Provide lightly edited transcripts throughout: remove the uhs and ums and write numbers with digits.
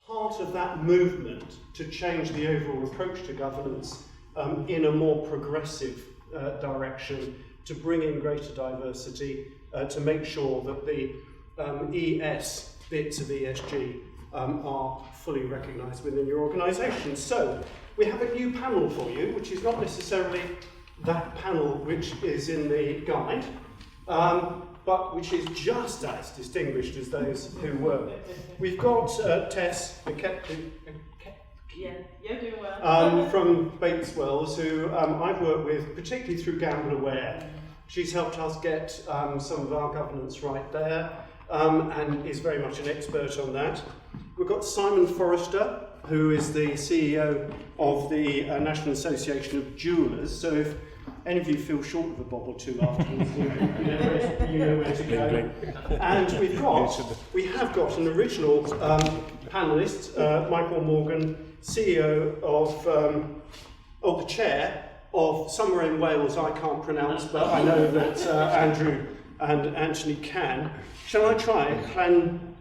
part of that movement to change the overall approach to governance in a more progressive direction, to bring in greater diversity, to make sure that the ES bits of ESG are fully recognised within your organisation. So, we have a new panel for you, which is not necessarily that panel which is in the guide, but which is just as distinguished as those who were. We've got Tesse, yeah, you're doing well. from Bates Wells, who I've worked with, particularly through Gamble Aware. She's helped us get some of our governance right there, and is very much an expert on that. We've got Simon Forrester, who is the CEO of the National Association of Jewellers. So if any of you feel short of a bob or two afterwards, you know where to go. And we have got an original panellist, Michael Morgan, CEO of the chair of somewhere in Wales I can't pronounce, but I know that Andrew and Anthony can. Shall I try? I'm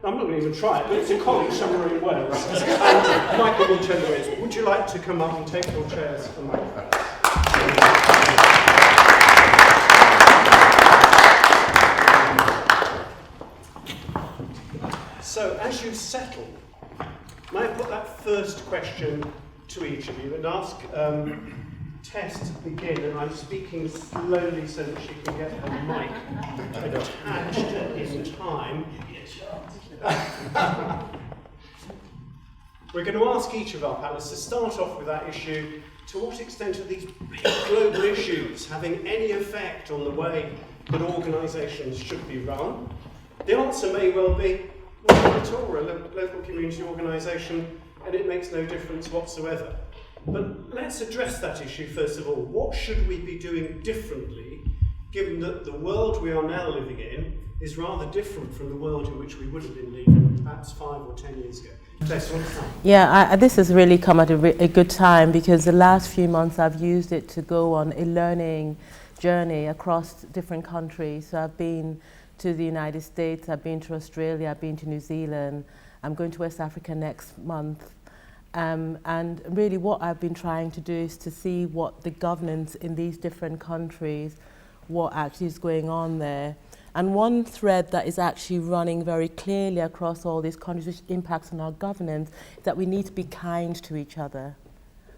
not going to even try it, but it's a college somewhere in Wales. And Michael will tell you it. Would you like to come up and take your chairs for microphones? So, as you settle, may I put that first question to each of you and ask Tess to begin, and I'm speaking slowly so that she can get her mic attached in time. We're going to ask each of our panelists to start off with that issue. To what extent are these big global issues having any effect on the way that organisations should be run? The answer may well be, well, not at all. We're a local community organisation and it makes no difference whatsoever. But let's address that issue first of all. What should we be doing differently, given that the world we are now living in is rather different from the world in which we would have been living perhaps 5 or 10 years ago? Yeah, this has really come at a good time, because the last few months I've used it to go on a learning journey across different countries. So I've been to the United States, I've been to Australia, I've been to New Zealand, I'm going to West Africa next month. And really what I've been trying to do is to see what the governance in these different countries, what actually is going on there. And one thread that is actually running very clearly across all these countries, which impacts on our governance, is that we need to be kind to each other.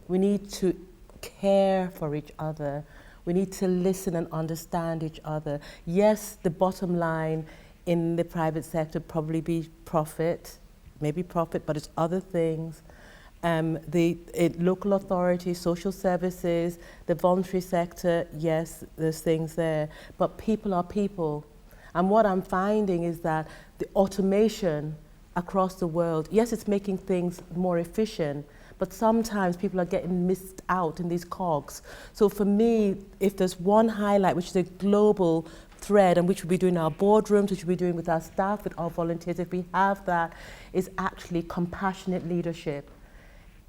We need to care for each other. We need to listen and understand each other. Yes, the bottom line in the private sector probably be profit, maybe profit, but it's other things. Local authorities, social services, the voluntary sector, yes, there's things there, but people are people. And what I'm finding is that the automation across the world, yes, it's making things more efficient, but sometimes people are getting missed out in these cogs. So for me, if there's one highlight, which is a global thread, and which we'll be doing in our boardrooms, which we'll be doing with our staff, with our volunteers, if we have that, is actually compassionate leadership.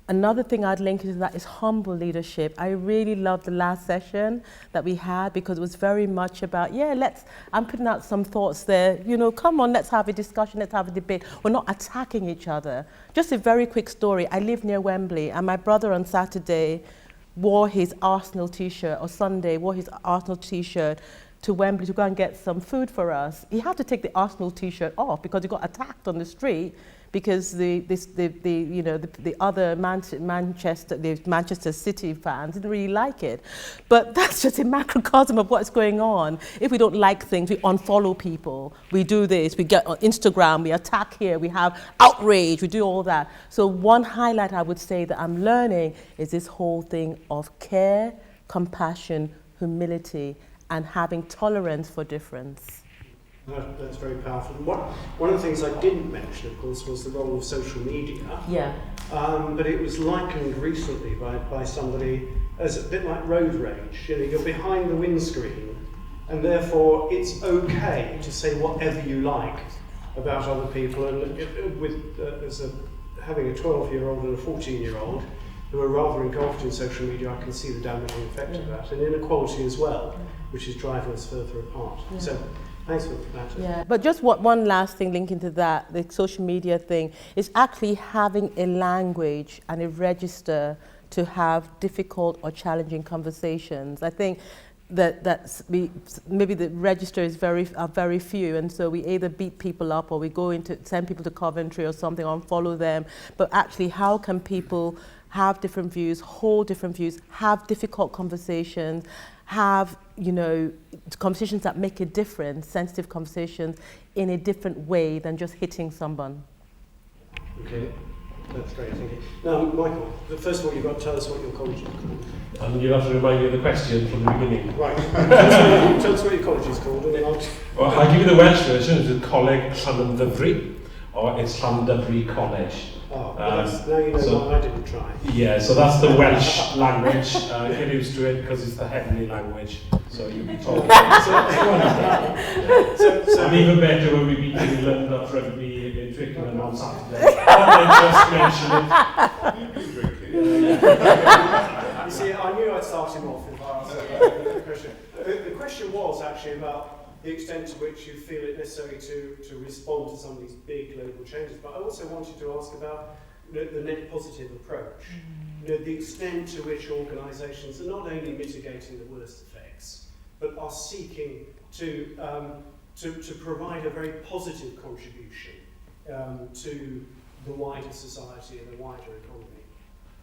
Another thing I'd link to that is humble leadership. I really loved the last session that we had, because it was very much about, I'm putting out some thoughts there, come on, let's have a discussion, let's have a debate. We're not attacking each other. Just a very quick story. I live near Wembley, and my brother on Saturday wore his Arsenal t-shirt, or Sunday wore his Arsenal t-shirt to Wembley to go and get some food for us. He had to take the Arsenal t-shirt off because he got attacked on the street, because the other Manchester City fans didn't really like it. But that's just a macrocosm of what's going on. If we don't like things, we unfollow people. We do this, we get on Instagram, we attack here, we have outrage, we do all that. So one highlight I would say that I'm learning is this whole thing of care, compassion, humility, and having tolerance for difference. That's very powerful. One of the things I didn't mention, of course, was the role of social media. Yeah. But it was likened recently by somebody as a bit like road rage. You're behind the windscreen, and therefore it's okay to say whatever you like about other people. And having a 12-year-old and a 14-year-old who are rather engulfed in social media, I can see the damaging effect of that, and inequality as well, which is driving us further apart. Yeah. So Thanks for that. Yeah, but just one last thing linking to that, the social media thing, is actually having a language and a register to have difficult or challenging conversations. I think maybe the register is very few, and so we either beat people up or we send people to Coventry or something, or unfollow them. But actually, how can people have different views, hold different views, have difficult conversations, have, conversations that make a difference, sensitive conversations, in a different way than just hitting someone. Okay, that's great, thank you. Now, Michael, first of all, you've got to tell us what your college is called. And you have to remind me of the question from the beginning. Right, tell us what your college is called, and then Well, I'll give you the Welsh version. It's Coleg Llandovery, or it's Llandovery College. Oh, now you know why I didn't try. Yeah, so that's the Welsh language. Get used to it because it's the heavenly language. So you'll be talking. So and even better when we beat England at rugby in Twickenham on Saturday. Just mention it. You see, I knew I'd start him off if I asked the question. The question was actually about the extent to which you feel it necessary to respond to some of these big global changes. But I also wanted to ask about the net positive approach. The extent to which organisations are not only mitigating the worst effects, but are seeking to provide a very positive contribution to the wider society and the wider economy.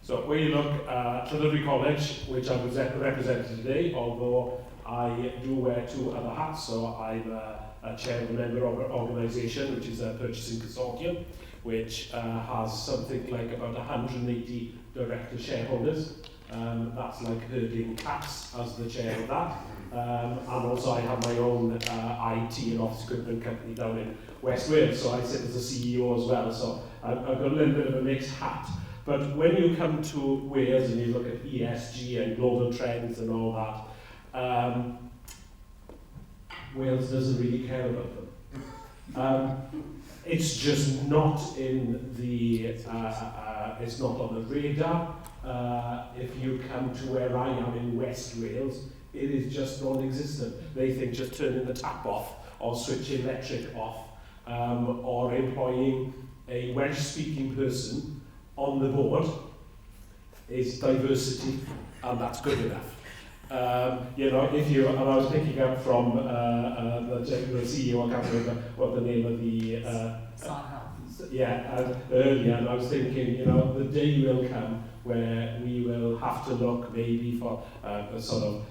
So when you look at Llandovery College, which I was represented today, although I do wear two other hats, so I'm a chair of a member organisation, which is a purchasing consortium, which has something like about 180 director shareholders. That's like herding cats as the chair of that. And also I have my own IT and office equipment company down in West Wales, so I sit as a CEO as well, so I've got a little bit of a mixed hat. But when you come to Wales and you look at ESG and global trends and all that, Wales doesn't really care about them. It's just not in the, it's not on the radar. If you come to where I am in West Wales, it is just non-existent. They think just turning the tap off or switching electric off or employing a Welsh-speaking person on the board is diversity, and that's good enough. If you, and I was picking up from the CEO, I can't remember what the name of the earlier, and I was thinking, the day will come where we will have to look maybe for a sort of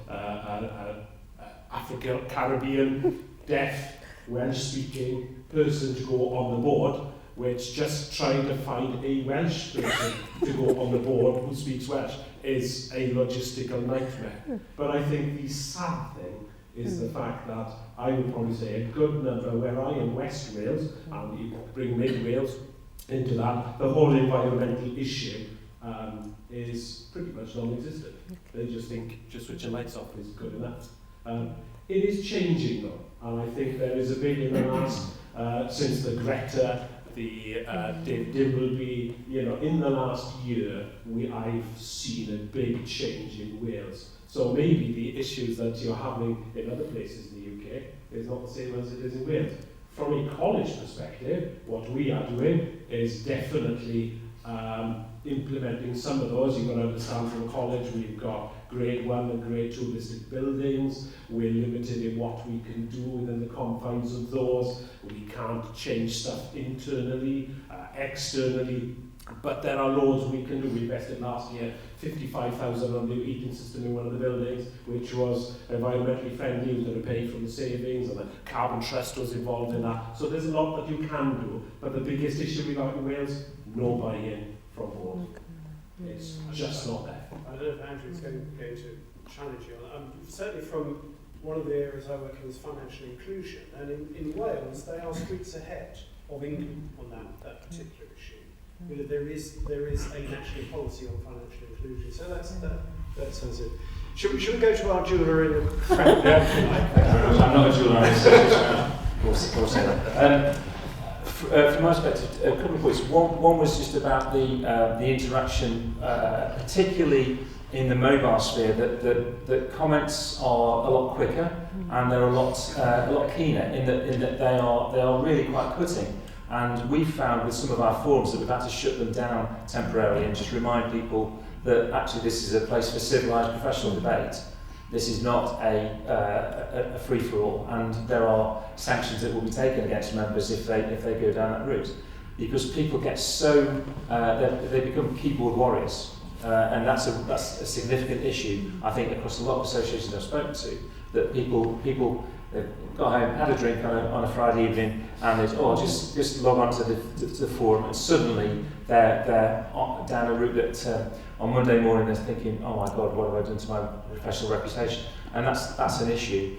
African, Caribbean, deaf, Welsh-speaking person to go on the board, which just trying to find a Welsh person to go on the board who speaks Welsh is a logistical nightmare. But I think the sad thing is the fact that I would probably say a good number where I am West Wales, and you bring Mid Wales into that, the whole environmental issue is pretty much non-existent. They just think just switching lights off is good enough. It is changing though, and I think there is a big in the last, since the Greta, the Dave Dimbleby, in the last year, I've seen a big change in Wales. So maybe the issues that you're having in other places in the UK is not the same as it is in Wales. From a college perspective, what we are doing is definitely implementing some of those. You've got to understand from college, we've got grade 1 and grade 2 listed buildings. We're limited in what we can do within the confines of those. We can't change stuff internally, externally, but there are loads we can do. We invested last year 55,000 on the new heating system in one of the buildings, which was environmentally friendly. We were going to pay from the savings, and the Carbon Trust was involved in that. So there's a lot that you can do, but the biggest issue we got in Wales, no buy-in from board. It's just not there. I don't know if Andrew's going to challenge you on that. Certainly from one of the areas I work in is financial inclusion, and in Wales they are streets ahead of England on that particular issue. There is a national policy on financial inclusion, so that sounds it. Should we go to our jeweller in the front? I'm not a jeweller. We'll say that. From my perspective, a couple of points. One was just about the interaction, particularly in the mobile sphere, that comments are a lot quicker. and they're a lot keener in that they are really quite cutting. And we've found with some of our forums that we've had to shut them down temporarily and just remind people that actually this is a place for civilised professional debate. This is not a free-for-all, and there are sanctions that will be taken against members if they go down that route. Because people get so, they become keyboard warriors. And that's a significant issue, I think, across a lot of associations I've spoken to, that people they've got home, had a drink on a Friday evening, and they just log on to the forum, and suddenly they're down a route that on Monday morning they're thinking, oh my God, what have I done to my professional reputation? And that's an issue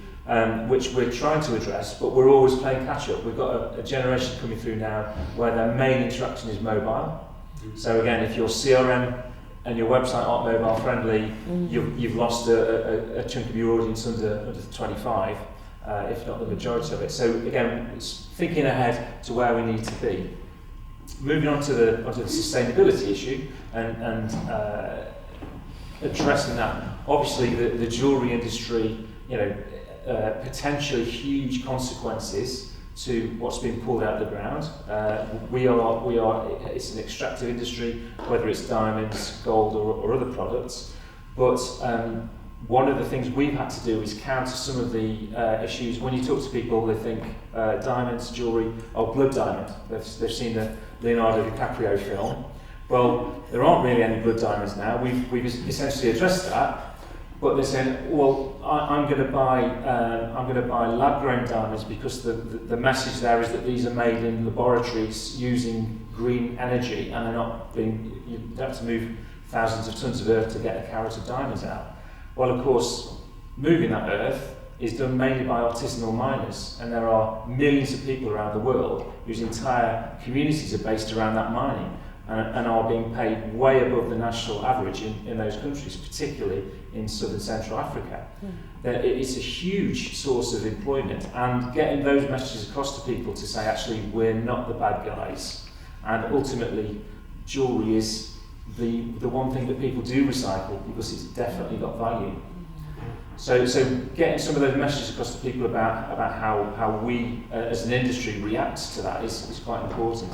which we're trying to address, but we're always playing catch up. We've got a generation coming through now where their main interaction is mobile. So again, if your CRM and your website aren't mobile friendly, you've lost a chunk of your audience under 25, if not the majority of it. So again, it's thinking ahead to where we need to be. Moving on to the sustainability issue and addressing that. Obviously, the jewellery industry, potentially huge consequences to what's been pulled out of the ground. It's an extractive industry, whether it's diamonds, gold or other products. But one of the things we've had to do is counter some of the issues. When you talk to people, they think diamonds, jewellery, blood diamond. They've seen the Leonardo DiCaprio film. Well, there aren't really any blood diamonds now. We've essentially addressed that. But they're saying, well, I'm going to buy lab-grown diamonds because the message there is that these are made in laboratories using green energy, and they're not being. You have to move thousands of tons of earth to get a carat of diamonds out. Well, of course, moving that earth is done mainly by artisanal miners, and there are millions of people around the world whose entire communities are based around that mining. And are being paid way above the national average in those countries, particularly in southern Central Africa. It's a huge source of employment, and getting those messages across to people to say, actually, we're not the bad guys, and ultimately, jewellery is the one thing that people do recycle because it's definitely got value. So getting some of those messages across to people about how we as an industry react to that is quite important.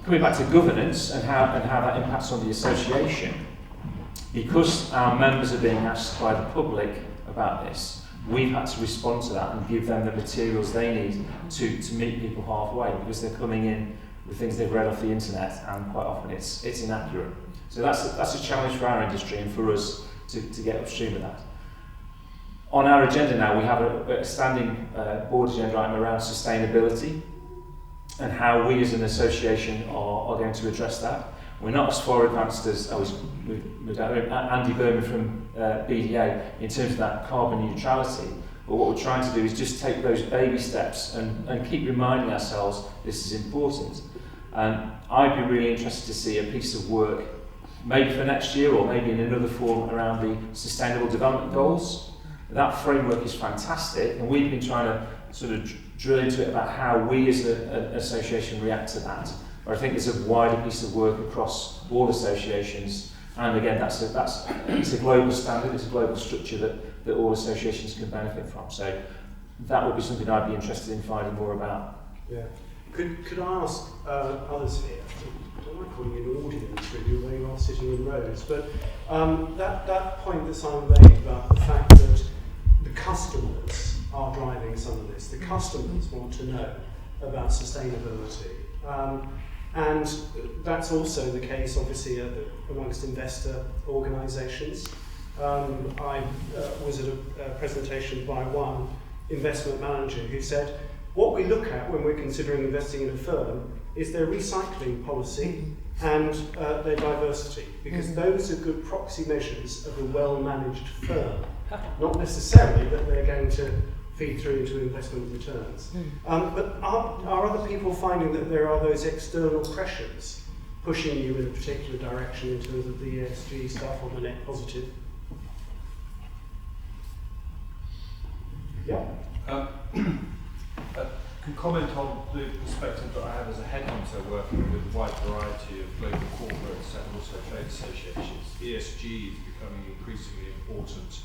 Coming back to governance and how that impacts on the association, because our members are being asked by the public about this, we've had to respond to that and give them the materials they need to meet people halfway, because they're coming in with things they've read off the internet, and quite often it's inaccurate. So that's a challenge for our industry and for us to get upstream of that. On our agenda now, we have a standing board agenda item around sustainability, and how we as an association are going to address that. We're not as far advanced as Andy Berman from BDA in terms of that carbon neutrality, but what we're trying to do is just take those baby steps and keep reminding ourselves this is important. I'd be really interested to see a piece of work, maybe for next year or maybe in another form, around the Sustainable Development Goals. That framework is fantastic, and we've been trying to sort of drill into it about how we as an association react to that. But I think there's a wider piece of work across all associations, and again, it's a global standard, it's a global structure that all associations can benefit from. So that would be something I'd be interested in finding more about. Yeah. Could I ask others here? I don't like calling you an audience really, where you are sitting in rows, but that point that Simon made about the fact that the customers are driving some of this. The customers want to know about sustainability. And that's also the case, obviously, amongst investor organisations. I was at a presentation by one investment manager who said, what we look at when we're considering investing in a firm is their recycling policy and their diversity, because those are good proxy measures of a well-managed firm. Not necessarily that they're going to feed through into investment returns. But are other people finding that there are those external pressures pushing you in a particular direction in terms of the ESG stuff or the net positive? Yeah. can comment on the perspective that I have as a headhunter working with a wide variety of global corporates and also trade associations. ESG is becoming increasingly important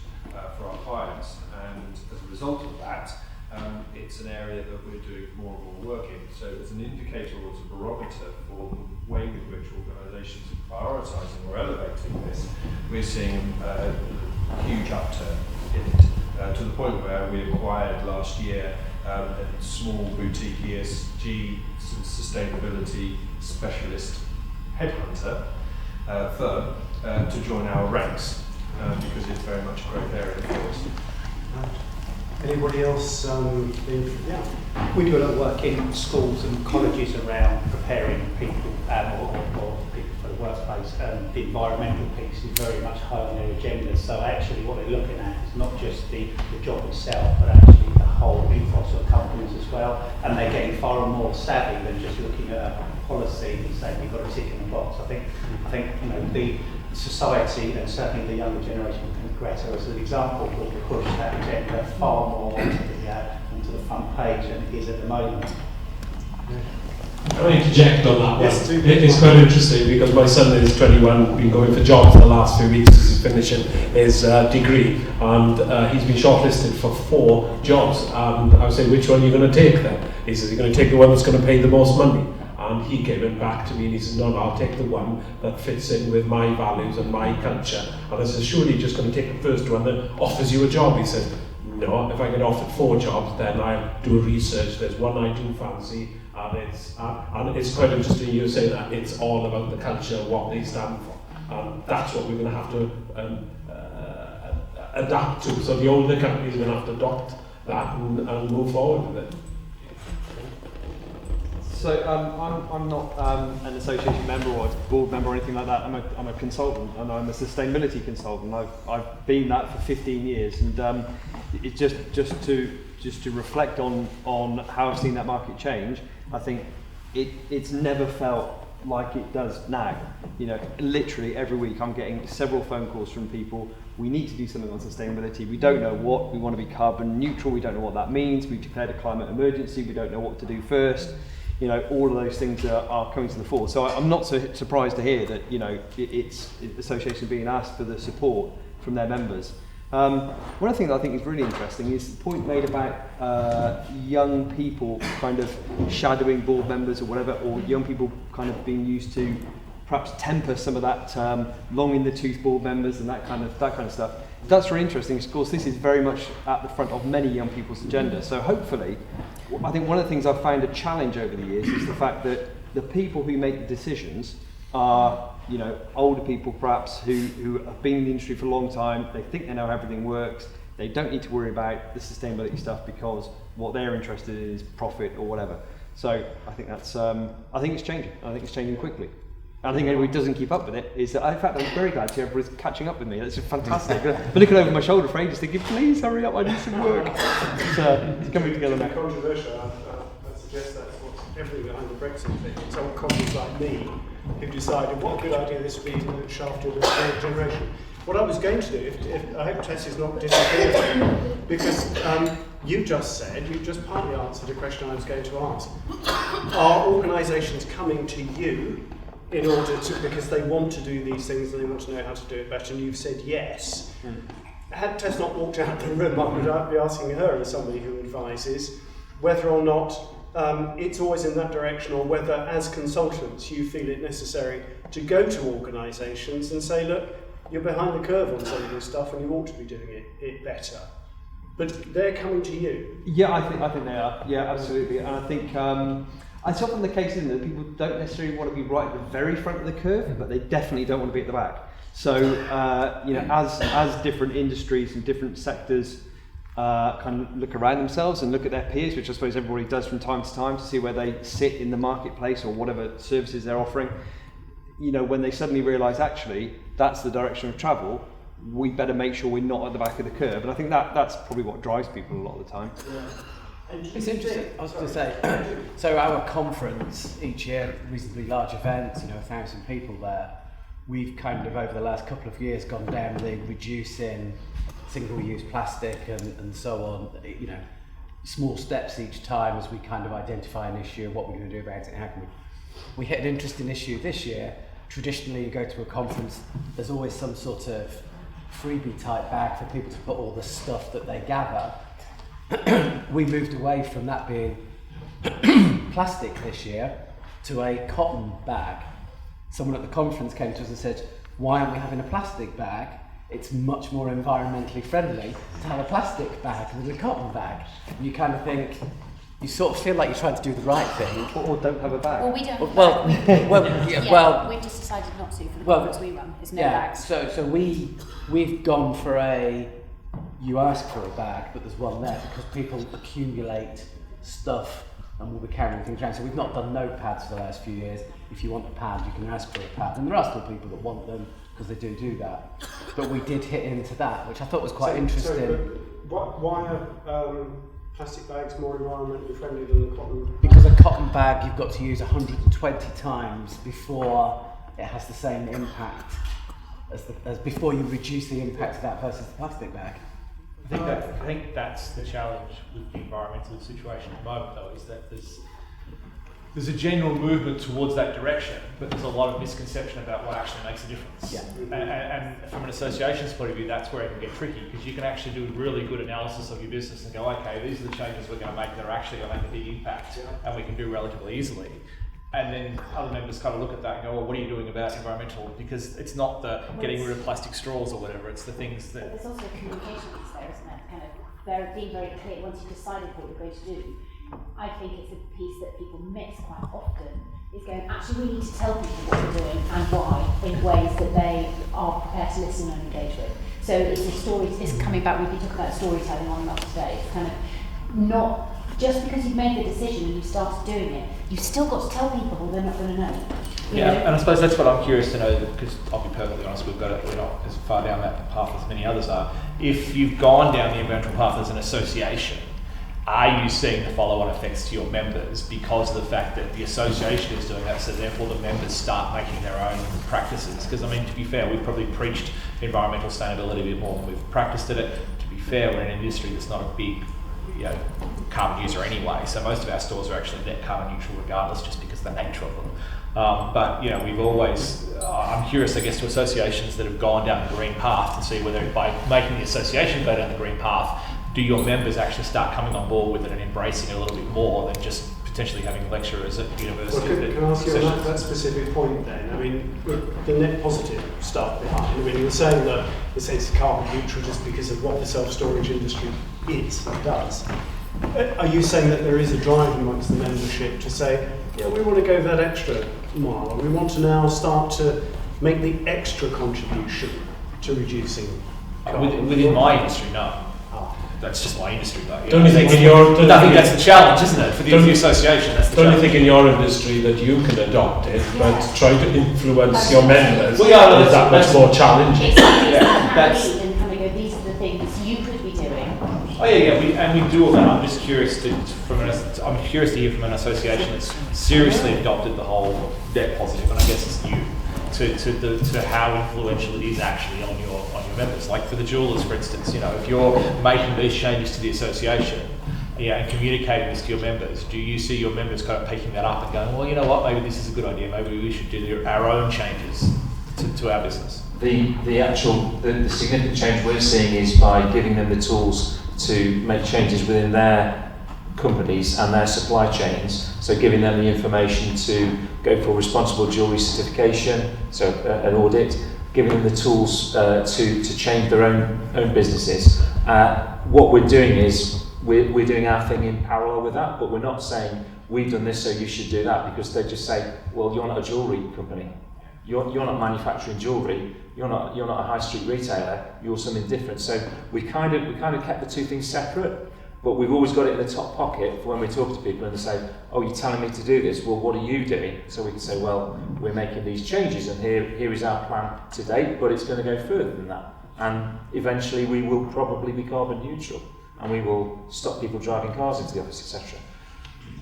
for our clients, and as a result of that, it's an area that we're doing more and more work in. So as an indicator or as a barometer for the way with which organisations are prioritising or elevating this, we're seeing a huge upturn in it, to the point where we acquired last year a small boutique ESG sustainability specialist headhunter firm to join our ranks, because it's very much a growth area for us. Anybody else? Yeah. We do a lot of work in schools and colleges around preparing people or people for the workplace. The environmental piece is very much high on their agenda. So actually what they're looking at is not just the job itself, but actually the whole ethos of companies as well. And they're getting far more savvy than just looking at a policy and saying we've got to tick in the box. I think you know, the society and certainly the younger generation, Greta as an example, will push that agenda far more onto the front page than it is at the moment. Can I interject on that one? Yes, It's quite interesting because my son is 21, been going for jobs the last few weeks as he's finishing his degree, and he's been shortlisted for 4 jobs. And I was saying, which one are you going to take then? He says, you're going to take the one that's going to pay the most money. And he came back to me and he says, no, I'll take the one that fits in with my values and my culture. And I said, surely you're just going to take the first one that offers you a job? He said, no, if I get offered 4 jobs, then I'll do a research. There's one I do fancy, and it's quite interesting you say that it's all about the culture, what they stand for. And that's what we're going to have to adapt to. So the older companies are going to have to adopt that and move forward with it. So I'm not an association member or a board member or anything like that. I'm a consultant, and I'm a sustainability consultant. I've been that for 15 years, and it's just to reflect on how I've seen that market change. I think it's never felt like it does now. You know, literally every week I'm getting several phone calls from people. We need to do something on sustainability. We don't know what. We want to be carbon neutral. We don't know what that means. We've declared a climate emergency. We don't know what to do first. You know, all of those things are coming to the fore. So I'm not so surprised to hear that, you know, it's associations being asked for the support from their members. One of the things I think is really interesting is the point made about young people kind of shadowing board members or whatever, or young people kind of being used to perhaps temper some of that long in the tooth board members and that kind of stuff. That's really interesting. Of course, this is very much at the front of many young people's agenda. So hopefully, I think one of the things I've found a challenge over the years is the fact that the people who make the decisions are, you know, older people perhaps who have been in the industry for a long time. They think they know how everything works. They don't need to worry about the sustainability stuff because what they're interested in is profit or whatever. So I think that's, I think it's changing. I think it's changing quickly. And I think anybody who doesn't keep up with it is, in fact, I'm very glad to see everybody's catching up with me. That's fantastic. I've been looking over my shoulder for ages thinking, please hurry up, I need some work. It's coming together now. Controversial. I suggest that's what's everything behind the Brexit thing. It's old colleagues like me who decided what a good idea this would be and shafted a third generation. What I was going to do, if I hope Tess is not disagreeing, because you just partly answered a question I was going to ask. Are organisations coming to you in order to, because they want to do these things and they want to know how to do it better, and you've said yes. Had Tess not walked out the room, I would be asking her, as somebody who advises, whether or not it's always in that direction, or whether as consultants you feel it necessary to go to organisations and say, look, you're behind the curve on some of this stuff and you ought to be doing it better. But they're coming to you. Yeah, I think they are. Yeah, absolutely. And I think it's often the case, isn't it, that people don't necessarily want to be right at the very front of the curve, but they definitely don't want to be at the back. So, you know, as different industries and different sectors kind of look around themselves and look at their peers, which I suppose everybody does from time to time to see where they sit in the marketplace or whatever services they're offering, you know, when they suddenly realise actually that's the direction of travel, we better make sure we're not at the back of the curve. And I think that's probably what drives people a lot of the time. Yeah. It's interesting. I was going to say, so our conference each year, reasonably large event, you know, 1,000 people there. We've kind of over the last couple of years gone down the reducing single-use plastic and so on. You know, small steps each time as we kind of identify an issue and what we're going to do about it. How can we hit an interesting issue this year? Traditionally, you go to a conference, there's always some sort of freebie type bag for people to put all the stuff that they gather. We moved away from that being plastic this year to a cotton bag. Someone at the conference came to us and said, why aren't we having a plastic bag? It's much more environmentally friendly to have a plastic bag than a cotton bag. And you kind of think, you sort of feel like you're trying to do the right thing. Or don't have a bag. Well, we don't have Well, we've just decided not to for the conference we run. It's no bags. So we've gone for you ask for a bag, but there's one there because people accumulate stuff and we'll be carrying things around. So we've not done notepads for the last few years. If you want a pad, you can ask for a pad. And there are still people that want them because they do that. But we did hit into that, which I thought was quite interesting. Why are plastic bags more environmentally friendly than the cotton? Because a cotton bag you've got to use 120 times before it has the same impact as before you reduce the impact of that versus the plastic bag. I think that's the challenge with the environmental situation at the moment, though, is that there's a general movement towards that direction, but there's a lot of misconception about what actually makes a difference. Yeah. And from an association's point of view, that's where it can get tricky, because you can actually do a really good analysis of your business and go, okay, these are the changes we're going to make that are actually going to make a big impact, and we can do relatively easily. And then other members kind of look at that and go, well, what are you doing about environmental? Because it's not the getting rid of plastic straws or whatever, it's the things that... But there's also a communication piece there, isn't it? Kind of being very clear once you've decided what you're going to do. I think it's a piece that people miss quite often, is going, actually we need to tell people what we're doing and why in ways that they are prepared to listen and engage with. So it's a story, it's coming back, we've been talking about storytelling on and off today. It's kind of not... Just because you've made the decision and you've started doing it, you've still got to tell people they're not going to know. And I suppose that's what I'm curious to know, because I'll be perfectly honest, we're not as far down that path as many others are. If you've gone down the environmental path as an association, are you seeing the follow-on effects to your members because of the fact that the association is doing that, so therefore the members start making their own practices? Because, I mean, to be fair, we've probably preached environmental sustainability a bit more than we've practiced it. To be fair, we're in an industry that's not a big carbon user anyway, so most of our stores are actually net carbon neutral regardless, just because of the nature of them. But we've always, I'm curious, I guess, to associations that have gone down the green path to see whether by making the association go down the green path, do your members actually start coming on board with it and embracing it a little bit more than just potentially having lecturers at university? Well, can I ask you on that specific point then? I mean, the net positive stuff behind, I mean, you're saying that it's carbon neutral just because of what the self-storage industry does. Are you saying that there is a drive amongst the membership to say, yeah, we want to go that extra mile, and we want to now start to make the extra contribution to reducing carbon? Within my industry, no. That's just my industry, though. Don't you think I think that's the challenge, isn't it, for the association? That's the don't challenge. you think in your industry that you can adopt it, but try to influence your members? Well, yeah, is that much more challenging? That's and kind of go, these are the things you could be doing. Oh yeah, we do all that. I'm just curious to hear from an association that's seriously adopted the whole net positive, and I guess it's you, to how influential it is actually on your members. Like for the jewellers, for instance, if you're making these changes to the association, and communicating this to your members, do you see your members kind of picking that up and going, well, you know what, maybe this is a good idea, maybe we should do our own changes to our business? The significant change we're seeing is by giving them the tools to make changes within their companies and their supply chains. So giving them the information to go for responsible jewellery certification, so an audit, giving them the tools to change their own businesses. What we're doing is we're doing our thing in parallel with that, but we're not saying we've done this so you should do that, because they just say, well, you're not a jewellery company. You're not manufacturing jewellery. You're not a high street retailer. You're something different. So we kind of kept the two things separate, but we've always got it in the top pocket for when we talk to people and they say, "Oh, you're telling me to do this. Well, what are you doing?" So we can say, "Well, we're making these changes, and here is our plan to date, but it's going to go further than that. And eventually, we will probably be carbon neutral, and we will stop people driving cars into the office, etc."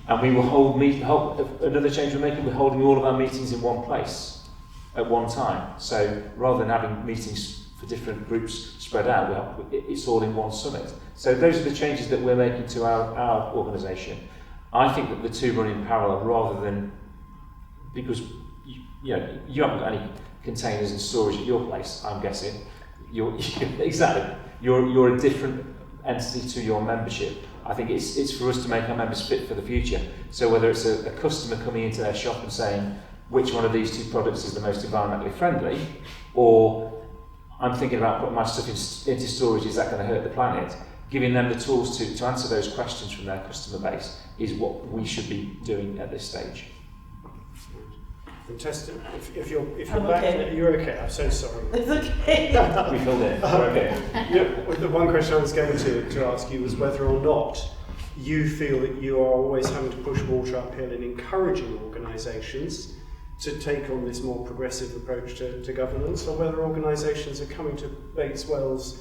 And we will another change we're making. We're holding all of our meetings in one place at one time. So rather than having meetings for different groups spread out. It's all in one summit. So those are the changes that we're making to our organisation. I think that the two run in parallel rather than, because you haven't got any containers and storage at your place, I'm guessing. You're a different entity to your membership. I think it's for us to make our members fit for the future. So whether it's a customer coming into their shop and saying which one of these two products is the most environmentally friendly, or I'm thinking about putting my stuff into storage, is that going to hurt the planet? Giving them the tools to answer those questions from their customer base is what we should be doing at this stage. Tesse, if you're I'm back, okay. you're okay. I'm so sorry. It's okay. We filled in. We're okay. The one question I was going to ask you was whether or not you feel that you are always having to push water uphill in encouraging organisations to take on this more progressive approach to governance, or whether organisations are coming to Bates Wells,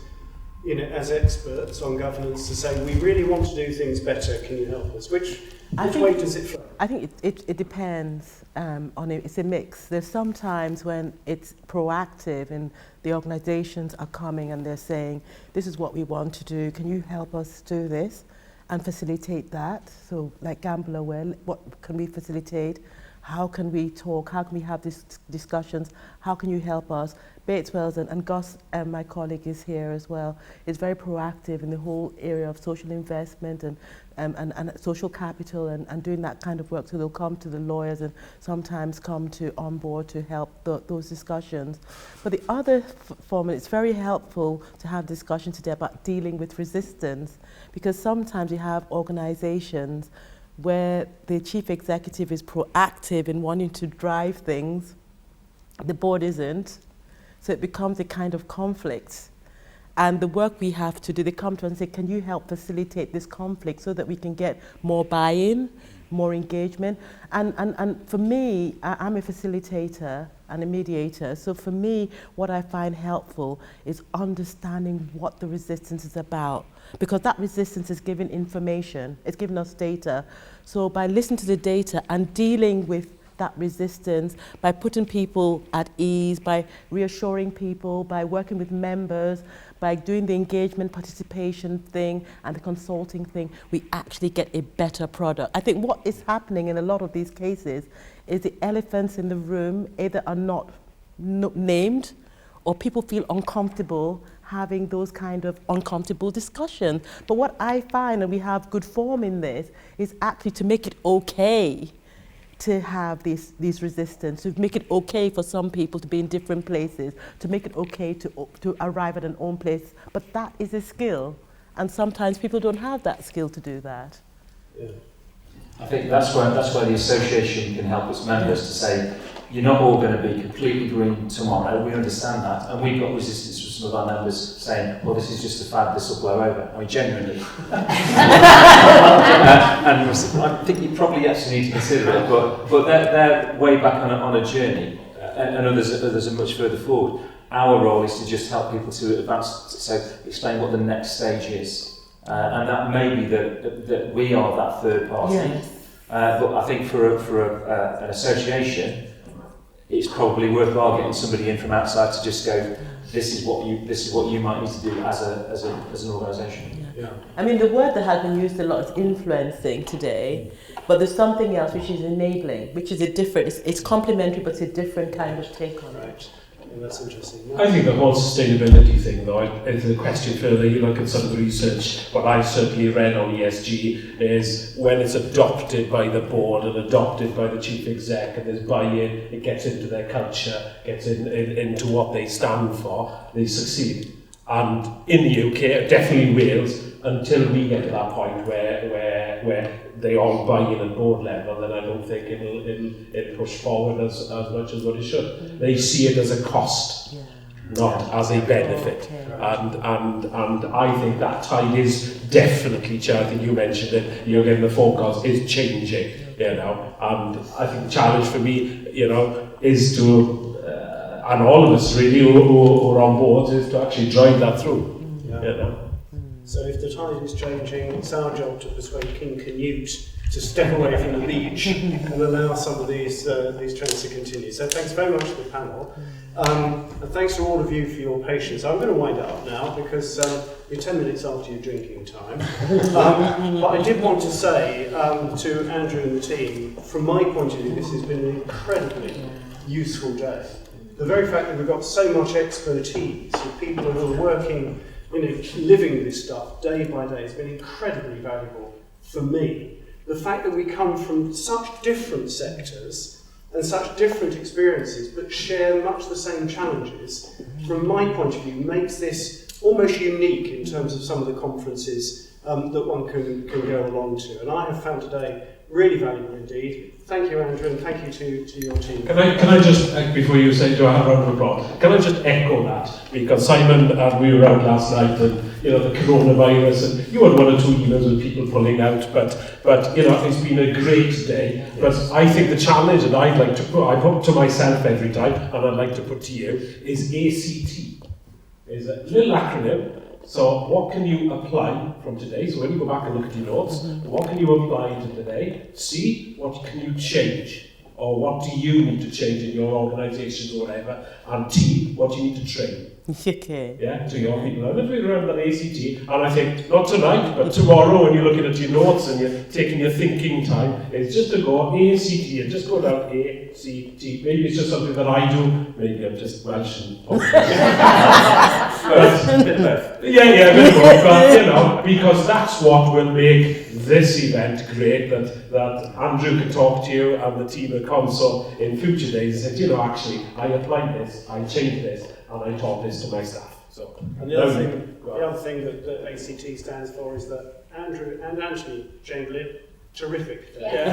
as experts on governance to say, we really want to do things better, can you help us? Which way does it flow? I think it depends on it. It's a mix. There's some times when it's proactive and the organisations are coming and they're saying, this is what we want to do, can you help us do this and facilitate that? So like Gamble Aware, what can we facilitate? How can we talk? How can we have these discussions? How can you help us? Bates Wells and Gus, my colleague, is here as well, is very proactive in the whole area of social investment and social capital and doing that kind of work. So they'll come to the lawyers and sometimes come on board to help those discussions. But the other form, it's very helpful to have discussion today about dealing with resistance, because sometimes you have organizations where the chief executive is proactive in wanting to drive things, the board isn't, so it becomes a kind of conflict. And the work we have to do, they come to us and say, can you help facilitate this conflict so that we can get more buy-in, more engagement? And for me, I'm a facilitator and a mediator, so for me, what I find helpful is understanding what the resistance is about, because that resistance is giving information, it's giving us data. So by listening to the data and dealing with that resistance, by putting people at ease, by reassuring people, by working with members, by doing the engagement participation thing and the consulting thing, we actually get a better product. I think what is happening in a lot of these cases is the elephants in the room either are not named, or people feel uncomfortable having those kind of uncomfortable discussions. But what I find, and we have good form in this, is actually to make it okay to have these resistance, to make it okay for some people to be in different places, to make it okay to arrive at an own place. But that is a skill, and sometimes people don't have that skill to do that. Yeah. I think that's where the association can help its members to say, you're not all going to be completely green tomorrow, we understand that, and we've got resistance from some of our members saying, well, this is just a fad, this will blow over. I mean, genuinely. And I think you probably actually need to consider it, but they're way back on a journey, and others are much further forward. Our role is to just help people to advance, so explain what the next stage is. And that may be that we are that third party. Yes. But I think for an association, it's probably worthwhile getting somebody in from outside to just go, this is what you might need to do as an organisation. Yeah. I mean, the word that has been used a lot is influencing today, but there's something else which is enabling, which is it's complementary, but it's a different kind of take on it. Yeah, that's interesting. I think the whole sustainability thing, though, is a question further. You look at some of the research, what I've certainly read on ESG is when it's adopted by the board and adopted by the chief exec and there's buy-in, it gets into their culture, gets into what they stand for, they succeed. And in the UK, definitely Wales, until we get to that point where they all buy in at board level, then I don't think it'll push forward as much as what it should. They see it as a cost, not as a benefit. And I think that tide is definitely changing. I think you mentioned it, getting the forecast is changing, and I think the challenge for me, is to, and all of us really who are on board, is to actually drive that through, So if the tide is changing, it's our job to persuade King Canute to step away from the beach and allow some of these trends to continue. So thanks very much to the panel. And thanks to all of you for your patience. I'm going to wind it up now because you're 10 minutes after your drinking time. But I did want to say to Andrew and the team, from my point of view, this has been an incredibly useful day. The very fact that we've got so much expertise with people who are working, living this stuff day by day has been incredibly valuable for me. The fact that we come from such different sectors and such different experiences, but share much the same challenges, from my point of view, makes this almost unique in terms of some of the conferences that one can go along to. And I have found today really valuable indeed. Thank you, Andrew, and thank you to your team. Can I just, before you say, do I have a round of applause? Can I just echo that? Because Simon and we were out last night, and the coronavirus, and you had one or two emails with people pulling out, but it's been a great day. But I think the challenge that I'd like to put to myself every time, and I'd like to put to you, is ACT. It's a little acronym. So what can you apply from today? So when you go back and look at your notes, what can you apply to today? C, what can you change? Or what do you need to change in your organisation or whatever? And T, what do you need to train? Okay. Yeah, to your people. And if we remember that ACT, and I think, not tonight, but tomorrow when you're looking at your notes and you're taking your thinking time, it's just to go ACT and just go down ACT. Maybe it's just something that I do. Maybe I'm just Welsh and Yeah, but because that's what will make this event great, that Andrew can talk to you and the team at Console in future days and say, actually, I applied this, I changed this, and I taught this to my staff. So, and the other thing that ACT stands for is that Andrew and Anthony Chamberlain, terrific. Yeah.